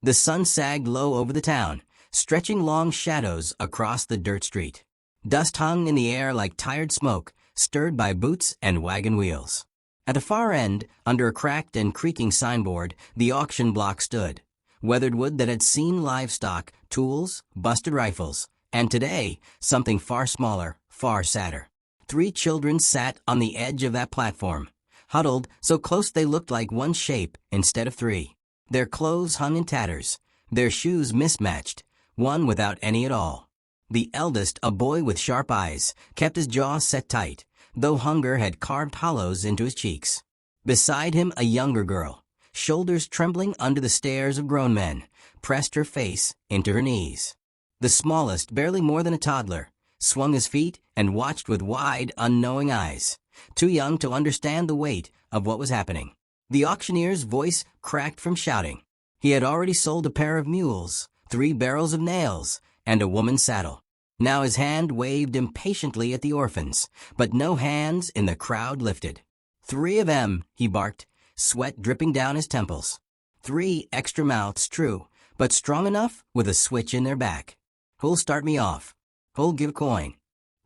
The sun sagged low over the town, stretching long shadows across the dirt street. Dust hung in the air like tired smoke, stirred by boots and wagon wheels. At the far end, under a cracked and creaking signboard, the auction block stood. Weathered wood that had seen livestock, tools, busted rifles, and today, something far smaller, far sadder. 3 children sat on the edge of that platform, huddled so close they looked like one shape instead of 3. Their clothes hung in tatters, their shoes mismatched, one without any at all. The eldest, a boy with sharp eyes, kept his jaw set tight, though hunger had carved hollows into his cheeks. Beside him, a younger girl, shoulders trembling under the stares of grown men, pressed her face into her knees. The smallest, barely more than a toddler, swung his feet and watched with wide, unknowing eyes, too young to understand the weight of what was happening. The auctioneer's voice cracked from shouting. He had already sold a pair of mules, 3 barrels of nails, and a woman's saddle. Now his hand waved impatiently at the orphans, but no hands in the crowd lifted. 3 of them, he barked, sweat dripping down his temples. 3 extra mouths, true, but strong enough with a switch in their back. Who'll start me off? Who'll give a coin?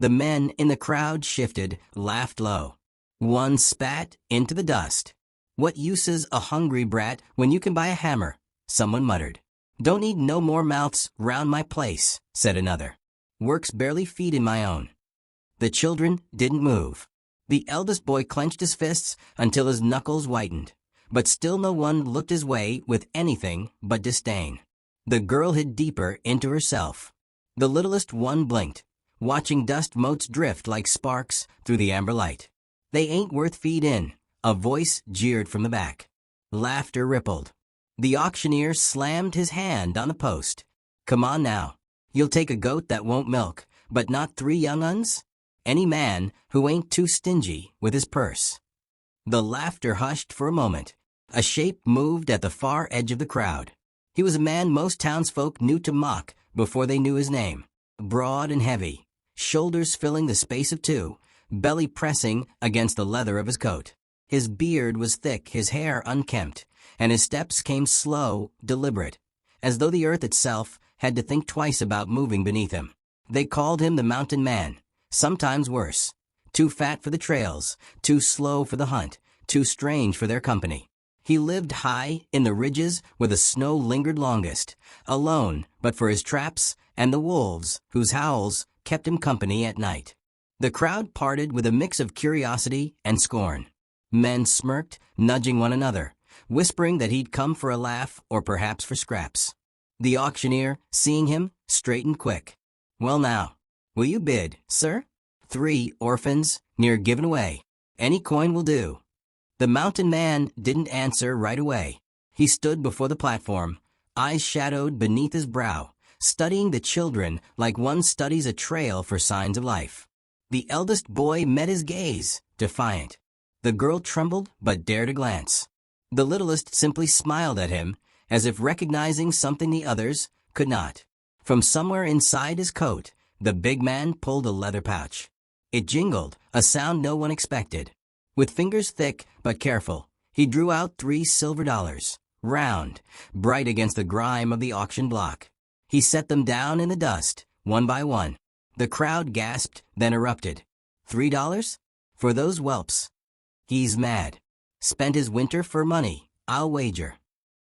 The men in the crowd shifted, laughed low. One spat into the dust. What use is a hungry brat when you can buy a hammer? Someone muttered. Don't need no more mouths round my place, said another. Work's barely feeding my own. The children didn't move. The eldest boy clenched his fists until his knuckles whitened, but still no one looked his way with anything but disdain. The girl hid deeper into herself. The littlest one blinked, watching dust motes drift like sparks through the amber light. They ain't worth feed in, a voice jeered from the back. Laughter rippled. The auctioneer slammed his hand on the post. Come on now. You'll take a goat that won't milk, but not 3 young uns? Any man who ain't too stingy with his purse. The laughter hushed for a moment. A shape moved at the far edge of the crowd. He was a man most townsfolk knew to mock before they knew his name. Broad and heavy, shoulders filling the space of 2, belly pressing against the leather of his coat. His beard was thick, his hair unkempt, and his steps came slow, deliberate, as though the earth itself had to think twice about moving beneath him. They called him the Mountain Man, sometimes worse. Too fat for the trails, too slow for the hunt, too strange for their company. He lived high in the ridges where the snow lingered longest, alone but for his traps and the wolves whose howls kept him company at night. The crowd parted with a mix of curiosity and scorn. Men smirked, nudging one another, whispering that he'd come for a laugh or perhaps for scraps. The auctioneer, seeing him, straightened quick. Well now, will you bid, sir? 3 orphans, near given away. Any coin will do. The mountain man didn't answer right away. He stood before the platform, eyes shadowed beneath his brow, studying the children like one studies a trail for signs of life. The eldest boy met his gaze, defiant. The girl trembled but dared a glance. The littlest simply smiled at him, as if recognizing something the others could not. From somewhere inside his coat, the big man pulled a leather pouch. It jingled, a sound no one expected. With fingers thick but careful, he drew out 3 silver dollars, round, bright against the grime of the auction block. He set them down in the dust, one by one. The crowd gasped, then erupted. $3? For those whelps. He's mad. Spent his winter for money, I'll wager.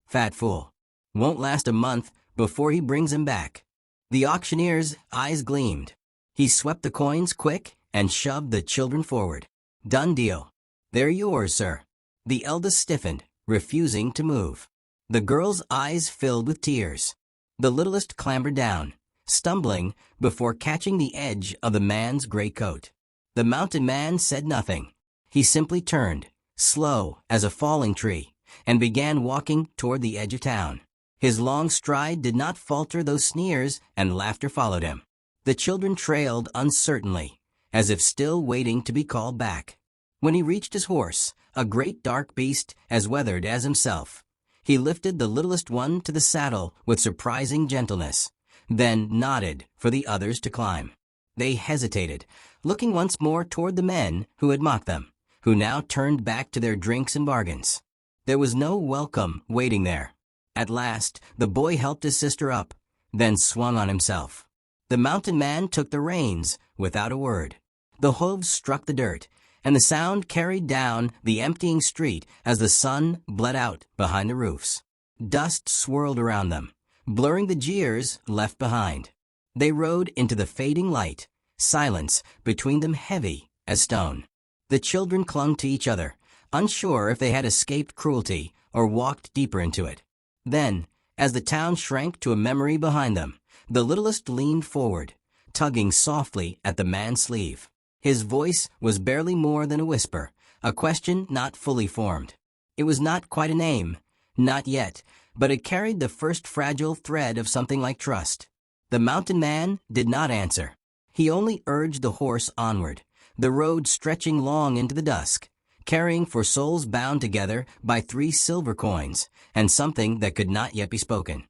Fat fool. Won't last a month before he brings him back. The auctioneer's eyes gleamed. He swept the coins quick and shoved the children forward. Done deal. They're yours, sir. The eldest stiffened, refusing to move. The girl's eyes filled with tears. The littlest clambered down, stumbling before catching the edge of the man's gray coat. The mountain man said nothing. He simply turned, slow as a falling tree, and began walking toward the edge of town. His long stride did not falter, though sneers and laughter followed him. The children trailed uncertainly, as if still waiting to be called back. When he reached his horse, a great dark beast as weathered as himself, he lifted the littlest one to the saddle with surprising gentleness, then nodded for the others to climb. They hesitated, looking once more toward the men who had mocked them, who now turned back to their drinks and bargains. There was no welcome waiting there. At last, the boy helped his sister up, then swung on himself. The mountain man took the reins without a word. The hooves struck the dirt, and the sound carried down the emptying street as the sun bled out behind the roofs. Dust swirled around them, blurring the jeers left behind. They rode into the fading light, silence between them heavy as stone. The children clung to each other, unsure if they had escaped cruelty or walked deeper into it. Then, as the town shrank to a memory behind them, the littlest leaned forward, tugging softly at the man's sleeve. His voice was barely more than a whisper, a question not fully formed. It was not quite a name, not yet, but it carried the first fragile thread of something like trust. The mountain man did not answer. He only urged the horse onward, the road stretching long into the dusk, carrying for souls bound together by 3 silver coins and something that could not yet be spoken.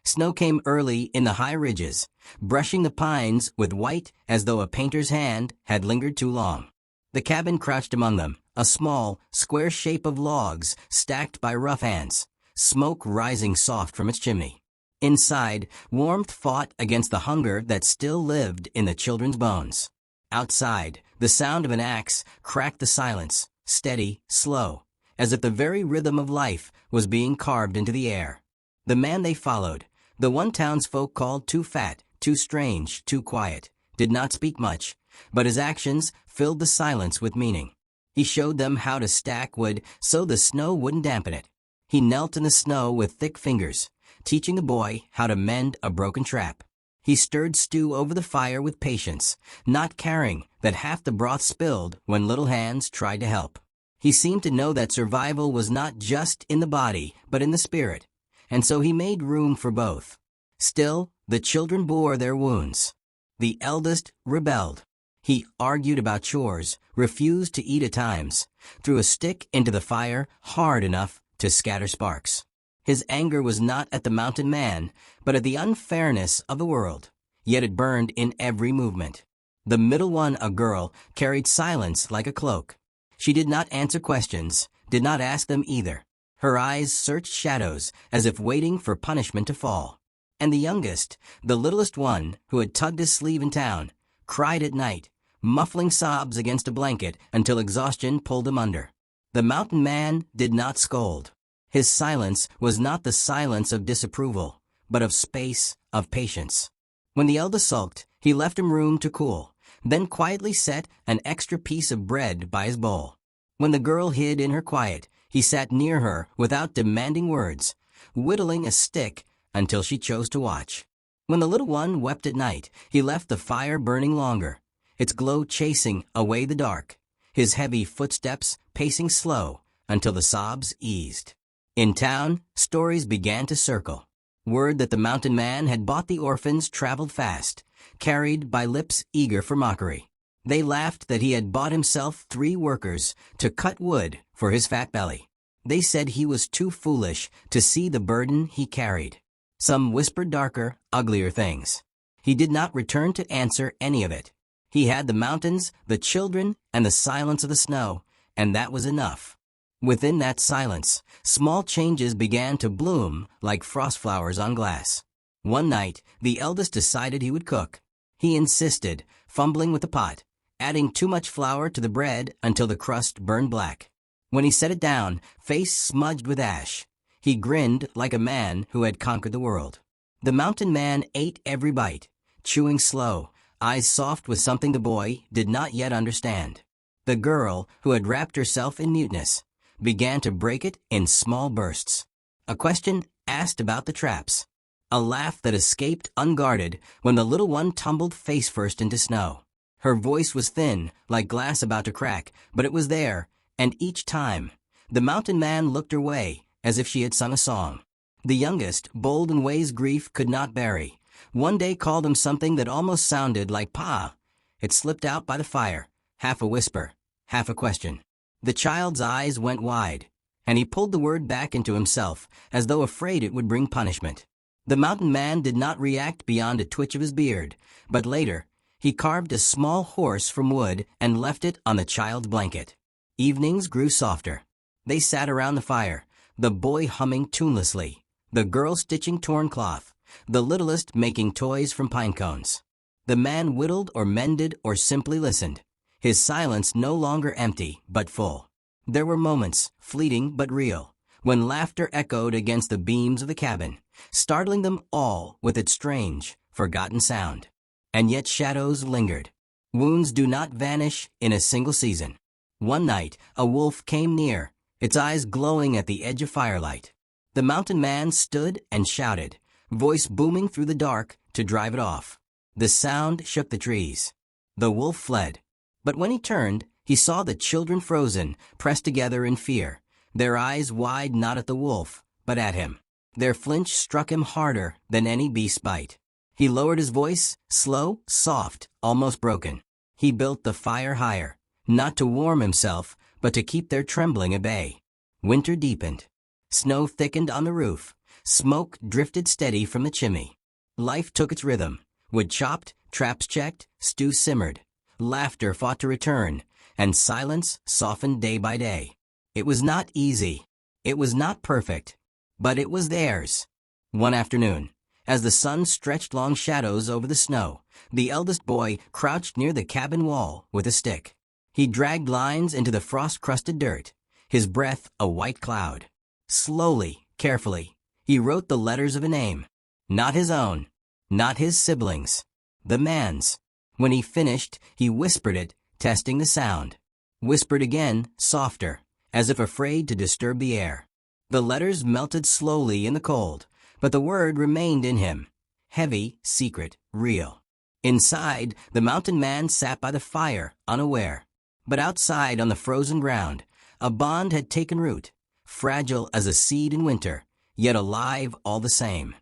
Snow came early in the high ridges, brushing the pines with white as though a painter's hand had lingered too long. The cabin crouched among them, a small, square shape of logs stacked by rough hands, smoke rising soft from its chimney. Inside, warmth fought against the hunger that still lived in the children's bones. Outside, the sound of an axe cracked the silence, steady, slow, as if the very rhythm of life was being carved into the air. The man they followed, the one townsfolk called too fat, too strange, too quiet, did not speak much, but his actions filled the silence with meaning. He showed them how to stack wood so the snow wouldn't dampen it. He knelt in the snow with thick fingers, teaching the boy how to mend a broken trap. He stirred stew over the fire with patience, not caring that half the broth spilled when little hands tried to help. He seemed to know that survival was not just in the body, but in the spirit, and so he made room for both. Still, the children bore their wounds. The eldest rebelled. He argued about chores, refused to eat at times, threw a stick into the fire hard enough to scatter sparks. His anger was not at the mountain man, but at the unfairness of the world, yet it burned in every movement. The middle one, a girl, carried silence like a cloak. She did not answer questions, did not ask them either. Her eyes searched shadows as if waiting for punishment to fall. And the youngest, the littlest one, who had tugged his sleeve in town, cried at night, muffling sobs against a blanket until exhaustion pulled him under. The mountain man did not scold. His silence was not the silence of disapproval, but of space, of patience. When the eldest sulked, he left him room to cool, then quietly set an extra piece of bread by his bowl. When the girl hid in her quiet, he sat near her without demanding words, whittling a stick until she chose to watch. When the little one wept at night, he left the fire burning longer, its glow chasing away the dark, his heavy footsteps pacing slow until the sobs eased. In town, stories began to circle. Word that the mountain man had bought the orphans traveled fast, carried by lips eager for mockery. They laughed that he had bought himself 3 workers to cut wood for his fat belly. They said he was too foolish to see the burden he carried. Some whispered darker, uglier things. He did not return to answer any of it. He had the mountains, the children, and the silence of the snow, and that was enough. Within that silence, small changes began to bloom like frost flowers on glass. One night, the eldest decided he would cook. He insisted, fumbling with the pot, adding too much flour to the bread until the crust burned black. When he set it down, face smudged with ash, he grinned like a man who had conquered the world. The mountain man ate every bite, chewing slow, eyes soft with something the boy did not yet understand. The girl, who had wrapped herself in muteness, began to break it in small bursts. A question asked about the traps. A laugh that escaped unguarded when the little one tumbled face first into snow. Her voice was thin, like glass about to crack, but it was there, and each time, the mountain man looked her way as if she had sung a song. The youngest, bold in ways grief could not bury, one day called him something that almost sounded like Pa. It slipped out by the fire, half a whisper, half a question. The child's eyes went wide, and he pulled the word back into himself as though afraid it would bring punishment. The mountain man did not react beyond a twitch of his beard, but later, he carved a small horse from wood and left it on the child's blanket. Evenings grew softer. They sat around the fire, the boy humming tunelessly, the girl stitching torn cloth, the littlest making toys from pine cones. The man whittled or mended or simply listened, his silence no longer empty but full. There were moments, fleeting but real, when laughter echoed against the beams of the cabin, startling them all with its strange, forgotten sound. And yet shadows lingered. Wounds do not vanish in a single season. One night, a wolf came near, its eyes glowing at the edge of firelight. The mountain man stood and shouted, voice booming through the dark, to drive it off. The sound shook the trees. The wolf fled. But when he turned, he saw the children frozen, pressed together in fear, their eyes wide not at the wolf, but at him. Their flinch struck him harder than any beast's bite. He lowered his voice, slow, soft, almost broken. He built the fire higher, not to warm himself, but to keep their trembling at bay. Winter deepened. Snow thickened on the roof. Smoke drifted steady from the chimney. Life took its rhythm. Wood chopped, traps checked, stew simmered. Laughter fought to return, and silence softened day by day. It was not easy. It was not perfect. But it was theirs. One afternoon, as the sun stretched long shadows over the snow, the eldest boy crouched near the cabin wall with a stick. He dragged lines into the frost-crusted dirt, his breath a white cloud. Slowly, carefully, he wrote the letters of a name. Not his own, not his siblings, the man's. When he finished, he whispered it, testing the sound. Whispered again, softer, as if afraid to disturb the air. The letters melted slowly in the cold, but the word remained in him. Heavy, secret, real. Inside, the mountain man sat by the fire, unaware. But outside on the frozen ground, a bond had taken root, fragile as a seed in winter, yet alive all the same.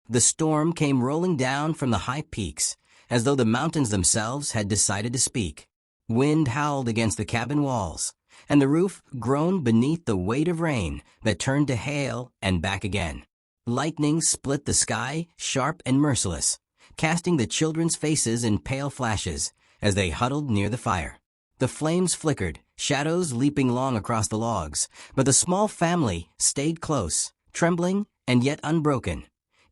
The storm came rolling down from the high peaks, as though the mountains themselves had decided to speak. Wind howled against the cabin walls, and the roof groaned beneath the weight of rain that turned to hail and back again. Lightning split the sky, sharp and merciless, casting the children's faces in pale flashes as they huddled near the fire. The flames flickered, shadows leaping long across the logs, but the small family stayed close, trembling and yet unbroken,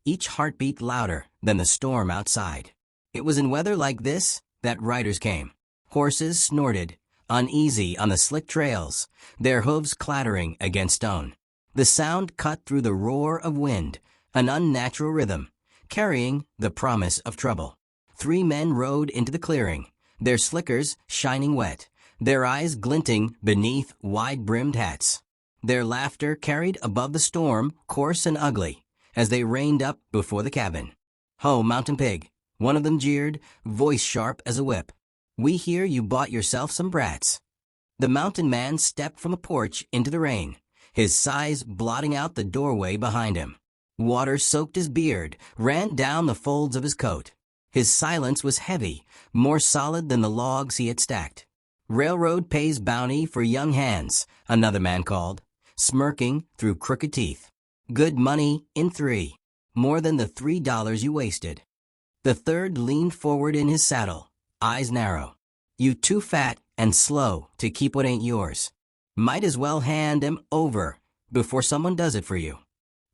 each heartbeat louder than the storm outside. It was in weather like this that riders came. Horses snorted, uneasy on the slick trails, their hooves clattering against stone. The sound cut through the roar of wind, an unnatural rhythm, carrying the promise of trouble. 3 men rode into the clearing, their slickers shining wet, their eyes glinting beneath wide-brimmed hats. Their laughter carried above the storm, coarse and ugly, as they reined up before the cabin. "Ho, mountain pig," one of them jeered, voice sharp as a whip. "We hear you bought yourself some brats." The mountain man stepped from a porch into the rain, his sighs blotting out the doorway behind him. Water soaked his beard, ran down the folds of his coat. His silence was heavy, more solid than the logs he had stacked. "Railroad pays bounty for young hands," another man called, smirking through crooked teeth. "Good money in 3, more than the $3 you wasted." The third leaned forward in his saddle, eyes narrow. "You too fat and slow to keep what ain't yours. Might as well hand 'em over before someone does it for you."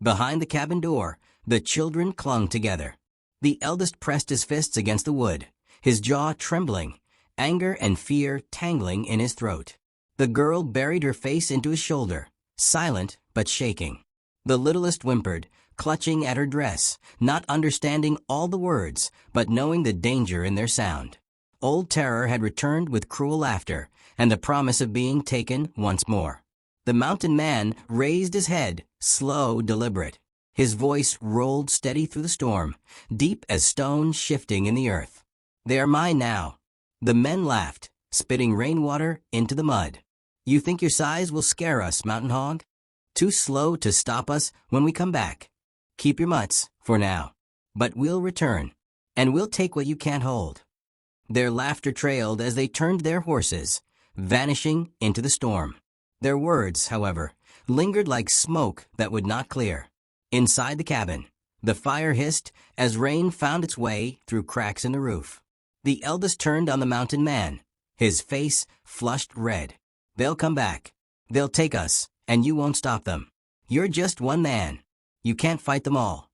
Behind the cabin door, the children clung together. The eldest pressed his fists against the wood, his jaw trembling, anger and fear tangling in his throat. The girl buried her face into his shoulder, silent but shaking. The littlest whimpered, clutching at her dress, not understanding all the words, but knowing the danger in their sound. Old terror had returned with cruel laughter and the promise of being taken once more. The mountain man raised his head, slow, deliberate. His voice rolled steady through the storm, deep as stone shifting in the earth. "They are mine now." The men laughed, spitting rainwater into the mud. "You think your size will scare us, mountain hog? Too slow to stop us when we come back. Keep your mutts, for now. But we'll return, and we'll take what you can't hold." Their laughter trailed as they turned their horses, vanishing into the storm. Their words, however, lingered like smoke that would not clear. Inside the cabin, the fire hissed as rain found its way through cracks in the roof. The eldest turned on the mountain man, his face flushed red. "They'll come back. They'll take us, and you won't stop them. You're just one man. You can't fight them all.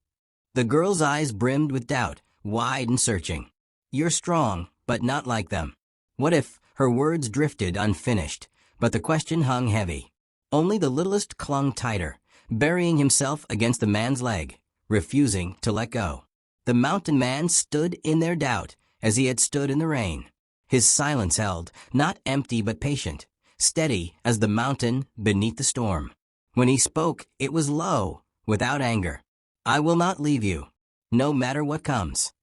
The girl's eyes brimmed with doubt, wide and searching. You're strong, but not like them. What if? Her words drifted unfinished, but the question hung heavy. Only the littlest clung tighter, burying himself against the man's leg, refusing to let go. The mountain man stood in their doubt, as he had stood in the rain. His silence held, not empty but patient, steady as the mountain beneath the storm. When he spoke, it was low, without anger. I will not leave you, no matter what comes.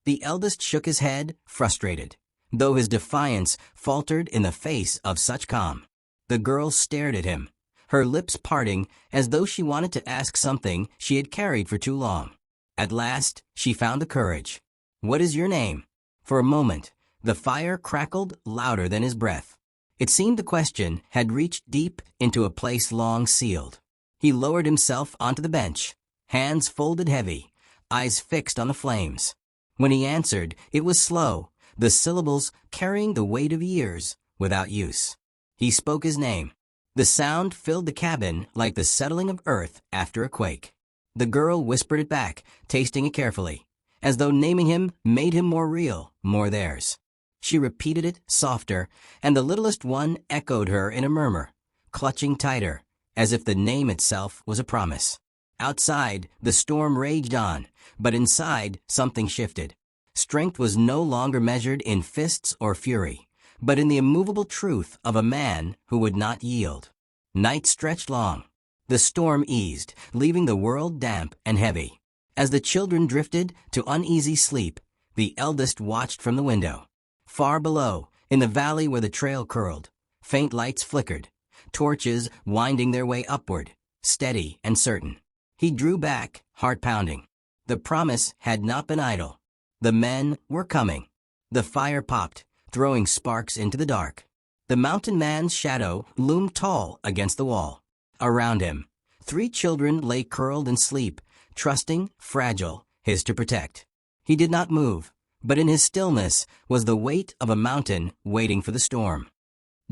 The eldest shook his head, frustrated, though his defiance faltered in the face of such calm. The girl stared at him, her lips parting as though she wanted to ask something she had carried for too long. At last, she found the courage. What is your name? For a moment, the fire crackled louder than his breath. It seemed the question had reached deep into a place long sealed. He lowered himself onto the bench, hands folded heavy, eyes fixed on the flames. When he answered, it was slow, the syllables carrying the weight of years without use. He spoke his name. The sound filled the cabin like the settling of earth after a quake. The girl whispered it back, tasting it carefully, as though naming him made him more real, more theirs. She repeated it softer, and the littlest one echoed her in a murmur, clutching tighter, as if the name itself was a promise. Outside, the storm raged on, but inside, something shifted. Strength was no longer measured in fists or fury, but in the immovable truth of a man who would not yield. Night stretched long. The storm eased, leaving the world damp and heavy. As the children drifted to uneasy sleep, the eldest watched from the window. Far below, in the valley where the trail curled, faint lights flickered, torches winding their way upward, steady and certain. He drew back, heart pounding. The promise had not been idle. The men were coming. The fire popped, throwing sparks into the dark. The mountain man's shadow loomed tall against the wall. Around him, 3 children lay curled in sleep, trusting, fragile, his to protect. He did not move, but in his stillness was the weight of a mountain waiting for the storm.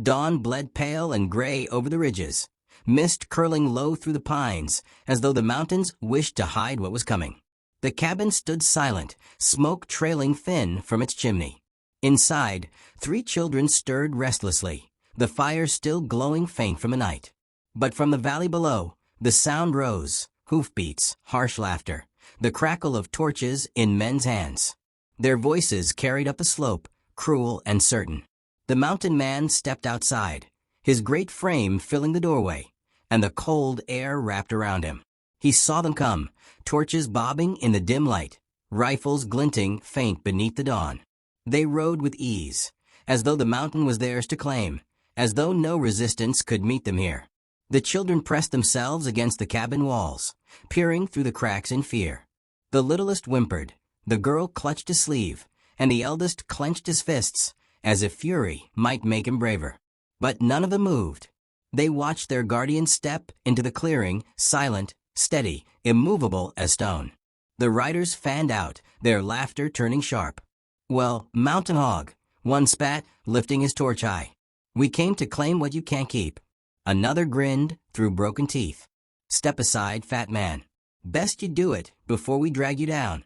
Dawn bled pale and gray over the ridges, mist curling low through the pines, as though the mountains wished to hide what was coming. The cabin stood silent, smoke trailing thin from its chimney. Inside, 3 children stirred restlessly, the fire still glowing faint from the night. But from the valley below, the sound rose, hoofbeats, harsh laughter, the crackle of torches in men's hands. Their voices carried up the slope, cruel and certain. The mountain man stepped outside, his great frame filling the doorway, and the cold air wrapped around him. He saw them come, torches bobbing in the dim light, rifles glinting faint beneath the dawn. They rode with ease, as though the mountain was theirs to claim, as though no resistance could meet them here. The children pressed themselves against the cabin walls, peering through the cracks in fear. The littlest whimpered, the girl clutched his sleeve, and the eldest clenched his fists, as if fury might make him braver. But none of them moved. They watched their guardian step into the clearing, silent, steady, immovable as stone. The riders fanned out, their laughter turning sharp. Well, Mountain Hog, one spat, lifting his torch high. We came to claim what you can't keep. Another grinned through broken teeth. Step aside, fat man. Best you do it before we drag you down.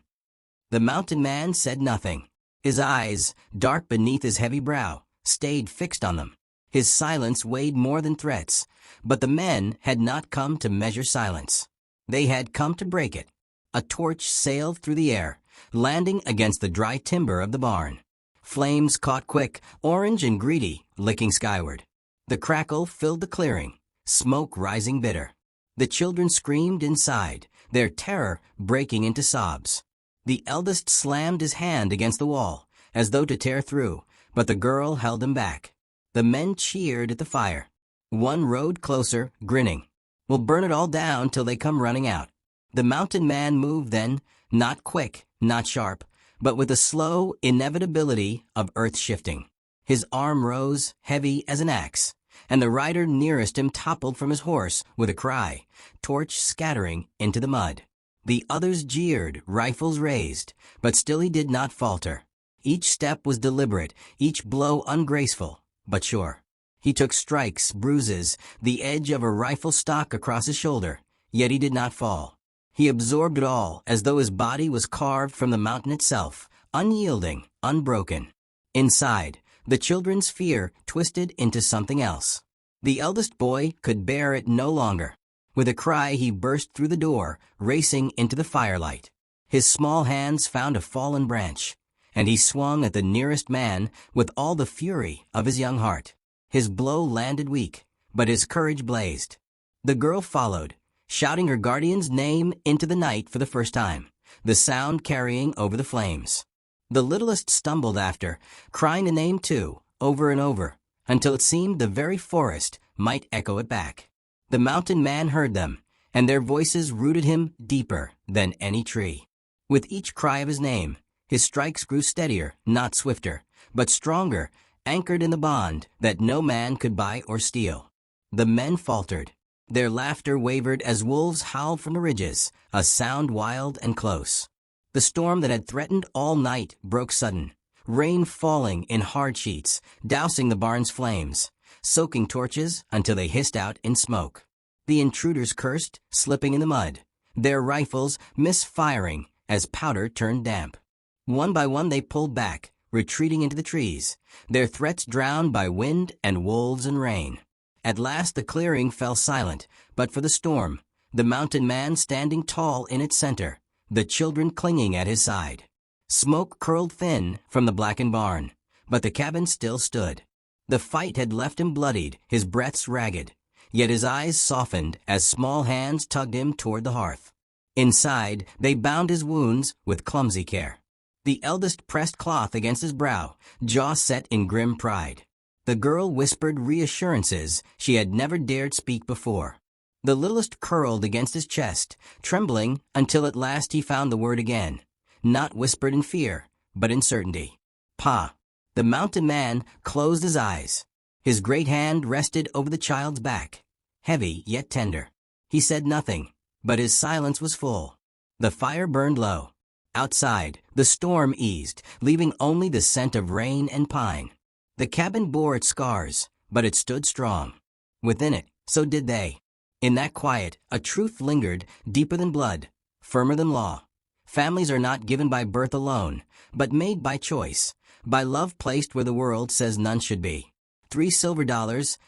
The mountain man said nothing. His eyes, dark beneath his heavy brow, stayed fixed on them. His silence weighed more than threats, but the men had not come to measure silence. They had come to break it. A torch sailed through the air, landing against the dry timber of the barn. Flames caught quick, orange and greedy, licking skyward. The crackle filled the clearing, smoke rising bitter. The children screamed inside, their terror breaking into sobs. The eldest slammed his hand against the wall, as though to tear through, but the girl held him back. The men cheered at the fire. One rode closer, grinning. We'll burn it all down till they come running out. The mountain man moved then, not quick, not sharp, but with the slow inevitability of earth shifting. His arm rose, heavy as an axe, and the rider nearest him toppled from his horse with a cry, torch scattering into the mud. The others jeered, rifles raised, but still he did not falter. Each step was deliberate, each blow ungraceful, but sure. He took strikes, bruises, the edge of a rifle stock across his shoulder, yet he did not fall. He absorbed it all as though his body was carved from the mountain itself, unyielding, unbroken. Inside, the children's fear twisted into something else. The eldest boy could bear it no longer. With a cry, he burst through the door, racing into the firelight. His small hands found a fallen branch, and he swung at the nearest man with all the fury of his young heart. His blow landed weak, but his courage blazed. The girl followed, shouting her guardian's name into the night for the first time, the sound carrying over the flames. The littlest stumbled after, crying the name too, over and over, until it seemed the very forest might echo it back. The mountain man heard them, and their voices rooted him deeper than any tree. With each cry of his name, his strikes grew steadier, not swifter, but stronger, anchored in the bond that no man could buy or steal. The men faltered. Their laughter wavered as wolves howled from the ridges, a sound wild and close. The storm that had threatened all night broke sudden, rain falling in hard sheets, dousing the barn's flames, soaking torches until they hissed out in smoke. The intruders cursed, slipping in the mud, their rifles misfiring as powder turned damp. One by one they pulled back, retreating into the trees, their threats drowned by wind and wolves and rain. At last the clearing fell silent, but for the storm, the mountain man standing tall in its center, the children clinging at his side. Smoke curled thin from the blackened barn, but the cabin still stood. The fight had left him bloodied, his breaths ragged, yet his eyes softened as small hands tugged him toward the hearth. Inside, they bound his wounds with clumsy care. The eldest pressed cloth against his brow, jaw set in grim pride. The girl whispered reassurances she had never dared speak before. The littlest curled against his chest, trembling until at last he found the word again, not whispered in fear, but in certainty. Pa. The mountain man closed his eyes. His great hand rested over the child's back, heavy yet tender. He said nothing, but his silence was full. The fire burned low. Outside, the storm eased, leaving only the scent of rain and pine. The cabin bore its scars, but it stood strong. Within it, so did they. In that quiet, a truth lingered deeper than blood, firmer than law. Families are not given by birth alone, but made by choice, by love placed where the world says none should be. $3 silver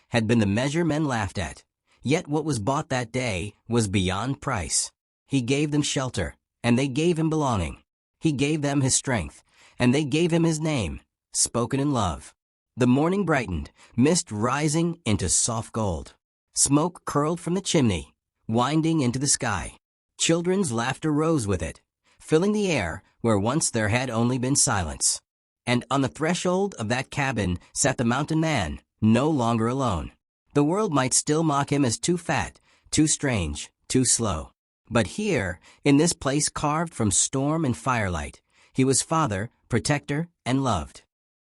had been the measure men laughed at, yet what was bought that day was beyond price. He gave them shelter, and they gave him belonging. He gave them his strength, and they gave him his name, spoken in love. The morning brightened, mist rising into soft gold. Smoke curled from the chimney, winding into the sky. Children's laughter rose with it, filling the air where once there had only been silence. And on the threshold of that cabin sat the mountain man, no longer alone. The world might still mock him as too fat, too strange, too slow. But here, in this place carved from storm and firelight, he was father, protector, and loved.